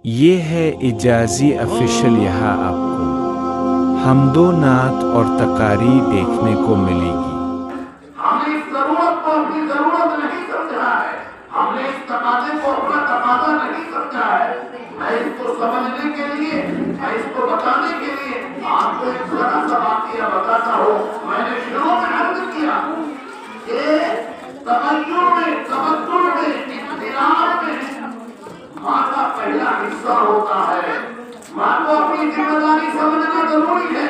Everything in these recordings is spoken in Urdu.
یہ ہے اجازی آفیشل، یہاں آپ کو حمد و نعت اور تقاریر دیکھنے کو ملے گی۔ ہم نے اس ضرورت کو اپنی ضرورت نہیں سمجھا ہے، ہم نے اس تقاضے کو اپنا تقاضا نہیں سمجھا ہے۔ میں اس کو سمجھنے کے لیے، میں اس کو بتانے کے لیے آپ کو ایک ذرا سا واقعہ بتاتا ہوں۔ میں نے شروع میں عرض کیا کہ تغیر میں، تبدل میں، انقلاب میں ماں کا پہلا حصہ ہوتا ہے۔ ماں کو اپنی ذمہ داری سمجھنا ضروری ہے۔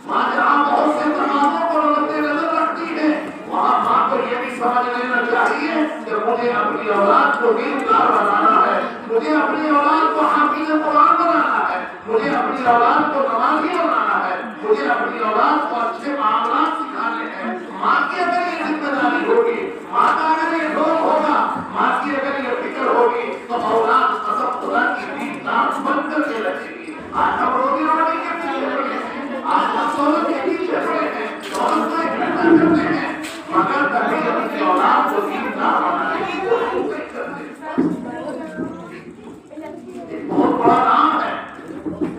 ماں جہاں بہت سے تنازع کو مد نظر رکھتی ہے، وہاں ماں کو یہ بھی سمجھ لینا چاہیے کہ مجھے اپنی اولاد کو دیندار بنانا ہے، مجھے اپنی اولاد کو حافظ قرآن بنانا ہے، مجھے اپنی اولاد کو نمازی بنانا ہے، مجھے اپنی اولاد کو اچھے معاملات سکھانے ہیں۔ ماں کی اگر یہ ذمہ داری ہوگی، ماں کا اگر یہ ذوق ہوگا، ماں کی اگر یہ فکر ہوگی، تو اولاد قسم خدا کی دیندار بن کر کے رکھے گی۔ آج ہم روزی روٹی کے پیچھے پڑے ہیں، آج ہم دولت کے پیچھے پڑے ہیں، دولت کو اکٹھا کرتے ہیں، مگر کبھی اپنی اولاد کو دیندار بنانے کی کوشش نہیں کرتے۔ ایک بہت بڑا نام ہے،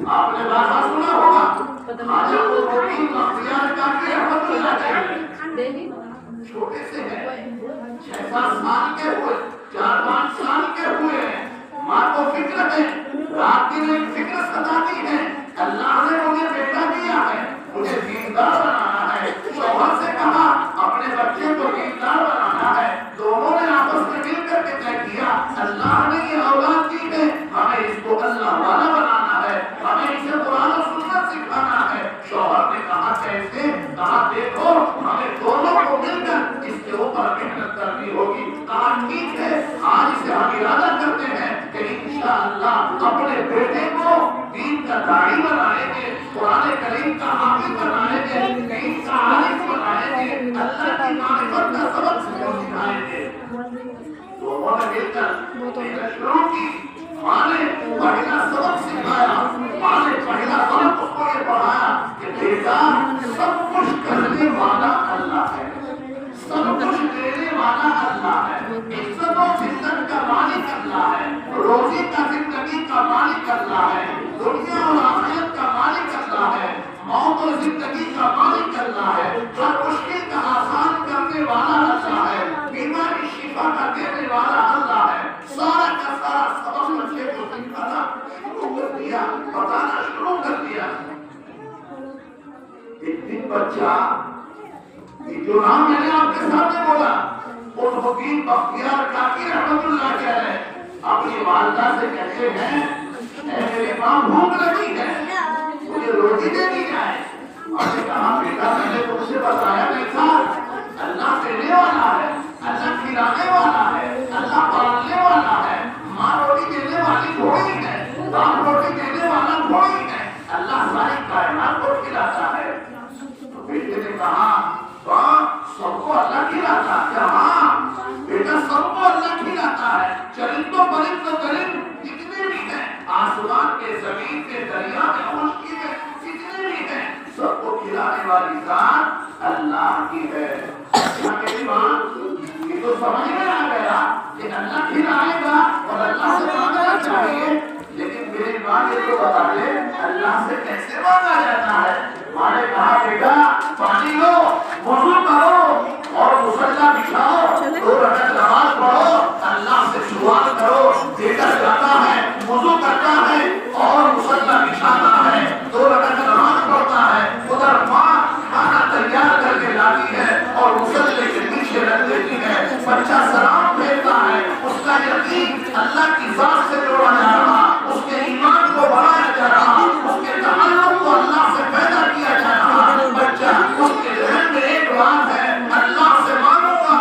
آپ نے بارہا سنا ہوگا، خواجہ قطب بختیار کاکی رحمۃ اللہ علیہ، چھوٹے سے ہیں، 6-7 سال کے ہوئے، 4-5 سال کے ہوئے ہیں، ماں کو فکر ہے، رات دن ایک فکر ستاتی ہے، اللہ نے مجھے بیٹا دیا ہے، مجھے دیندار بنانا ہے۔ شوہر سے کہا اپنے بچے کو دیندار بنانا ہے، دونوں نے آپس میں مل کر کے طے کیا اللہ نے یہ اولاد دی ہے، ہمیں اس کو اللہ والا بنانا ہے، ہمیں اسے قرآن و سنت سکھانا ہے۔ شوہر نے کہا کیسے؟ کہا دیکھو ہمیں دونوں کو مل کر اس کے اوپر محنت کرنی ہوگی۔ کہا ٹھیک ہے، آج سے ہم ارادہ کرتے ہیں کہ انشاءاللہ اپنے بیٹے کو دین کا داعی بنائیں گے، قرآن کریم کا حافظ بنائیں گے، دین کا عالم بنائیں گے، اللہ کی معرفت کا سبق سکھائیں گے۔ دونوں نے مل کر محنت شروع کی۔ ماں نے پہلا سبق سکھایا، ماں نے پہلا سبق اس کو یہ پڑھایا کہ بیٹا سب کچھ کرنے والا اللہ ہے، سب کچھ دینے والا اللہ ہے، عزت و ذلت کا مالک اللہ ہے، روزی کا زندگی کا مالک اللہ ہے، دنیا اور آخرت کا مالک اللہ ہے، موت اور زندگی کا مالک اللہ ہے، ہر مشکل کا آسان کرنے والا اللہ ہے، بیماری شفا کا دینے والا اللہ ہے۔ سارا کا سارا سبق بچے کو سکھانا شروع کر دیا، بتانا شروع کر دیا۔ ایک دن بچہ، یہ جو نام میں نے آپ کے سامنے بولا، قطب الدین بختیار کاکی رحمۃ اللہ علیہ اپنی والدہ سے کہتے ہیں اے میری ماں بھوک لگی ہے، مجھے روٹی دے دی جائے۔ اور نے کہا بیٹا میں نے تم سے بتایا نہیں تھا اللہ دینے والا ہے، اللہ کھلانے والا ہے، اللہ پالنے والا ہے، ماں روٹی دینے والی تھوڑی ہے، باپ روٹی دینے والا تھوڑی ہے، اللہ ساری کائنات کو کھلاتا ہے۔ تو بیٹے نے کہا سب کو اللہ کھلاتا ہے؟ ہاں بیٹا سب کو اللہ کھلاتا ہے، چرند و پرند و درند جتنے بھی ہیں، آسمان کے، زمین کے، دریا میں، خشکی میں جتنے بھی ہیں، سب کو کھلانے والی ذات اللہ کی ہے۔ میری ماں یہ تو سمجھ میں آ گیا کہ اللہ کھلائے گا اور اللہ سے مانگنا چاہیے، لیکن میری ماں یہ تو بتا دے اللہ سے کیسے مانگا جاتا ہے۔ ماں نے کہا بیٹا پانی لو، وضو کرو اور مصلی بچھاؤ، 2 رکعت نماز پڑھو، اللہ سے شروعات کرو۔ بیٹا جاتا ہے، وضو کرتا ہے اور مصلی بچھاتا ہے، 2 رکعت نماز پڑھتا ہے، ادھر ماں کھانا تیار کر کے لاتی ہے اور مصلی کے پیچھے رکھ دیتی ہے۔ بچہ سلام پھیرتا ہے، اس کا یقین اللہ کی ذات سے جوڑا جا رہا، اس کے ایمان کو بڑھایا جا رہا، اس کے تعلق کو اللہ سے پیدا کیا جا رہا۔ بچہ اس کے ذہن میں ایک بات ہے اللہ سے مانوں گا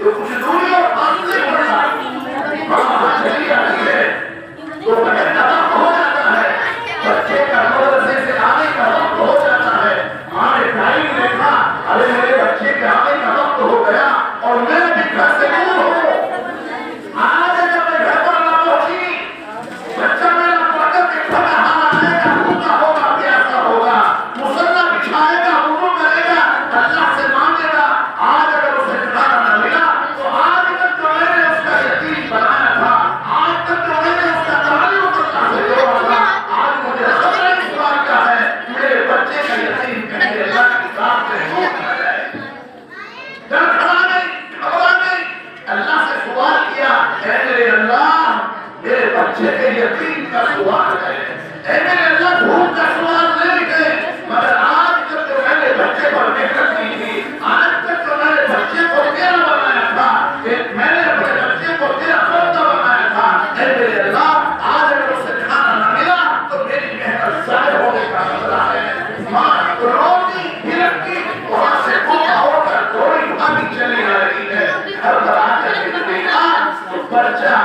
جو کچھ دوری اور فاصلے پڑتا وہاں چلی آتی ہے تو بہن کا وقت ہو جاتا ہے، بچے کا مدرسے سے آنے کا وقت ہو جاتا ہے. ماں نے ٹائم دیکھا، ارے میرے بچے کے آنے کا وقت ہو گیا اور میں بھی گھر سے دور ہوں. آج جب میں گھر پر نہ پہنچی، بچہ میرا پڑھ کے کھانا آئے گا، بھوکا ہوگا، پیاسا ہوگا، مصلی بچھائے گا، وضو کرے گا، اللہ سے مانگے گا. آج اگر اسے کھانا نہ ملا تو آج تک جو میں نے اس کا یتیم بنایا تھا، آج تک جو میں نے اس کا تعلق اللہ سے جوڑا تھا، آج مجھے خطرہ اس بات کا ہے میرے بچے کا یتیم کہیں اللہ کی ذات سے دور نہ جائے. ڈر کھڑا نہیں، گھبرا نہیں، اللہ سے سوال کیا، اے میرے اللہ میرے بچے کے یتیم کا سوال ہے، اے میرے اللہ بھوک کا سوال نہیں ہے، مگر آج تک جو میں نے بچے پر محنت کی تھی، آج تک جو میں نے بچے کو تیرا بنایا تھا، کہ میں نے اپنے بچے کو تیرا بندہ بنایا تھا، اے میرے اللہ آج اگر اسے کھانا نہ ملا تو میری محنت ضائع ہونے کا خطرہ ہے. ماں روتی ہلکی وہاں سے بھوکا ہو کر دوڑی بھاگی چلی آ رہی ہے. گھر پر آ کر کے دیکھا تو بچہ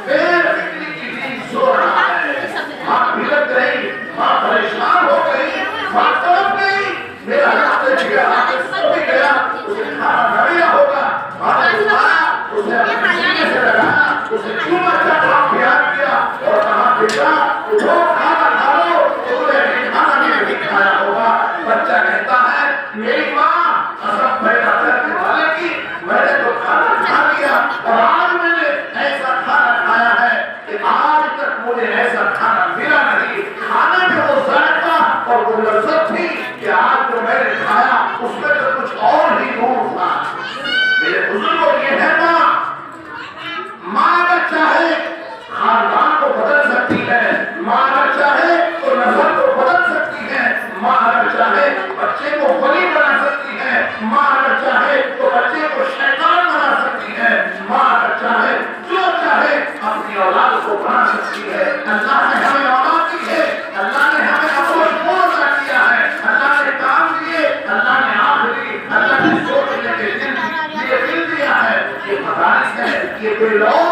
بے فکری کی نیند سو رہا ہے. ماں بھڑک گئی، ماں پریشان ہو گئی، ماں تڑپ گئی، میرا ہاتھ جگہ ہاتھ سو بھی گیا، اسے کھانا نہ ملا ہوگا. ماں نے اٹھایا، اسے اپنے سینے سے لگایا، اسے چوما چٹا پیار کیا اور کہا بیٹا اٹھو کھانا کھا لو، تمہیں کھانا نہیں کھایا ہوگا. بچہ کہتا ہے میری ماں قسم پیدا کرنے والے کی، میں نے تو کھانا کھا لیا اور آج میں نے ایسا کھانا کھایا ہے کہ آج تک مجھے ایسا کھانا ملا نہیں. کھانے میں وہ ذائقہ اور وہ لذت تھی کہ آج جو میں نے کھایا اس میں تو کچھ اور ہی نور تھا. میرے بزرگوں یہ ہے ماں اگر چاہے خاندان کو بدل سکتی ہے، ماں اگر چاہے تو نسل کو بدل سکتی ہے، ماں اگر چاہے بچے کو ولی بنا سکتی ہے، ماں اگر چاہے تو بچے کو شیطان بنا سکتی ہے، ماں اگر چاہے جو چاہے اپنی اولاد کو بنا سکتی ہے. اللہ نے ہمیں اولاد دی ہے، اللہ نے ہمیں اپوش عطا کیا ہے، اللہ نے کام دیے، اللہ نے آنکھ دی، اللہ نے سوچنے کے دل دیا ہے. یہ مدارس ہے، یہ کوئی لوگ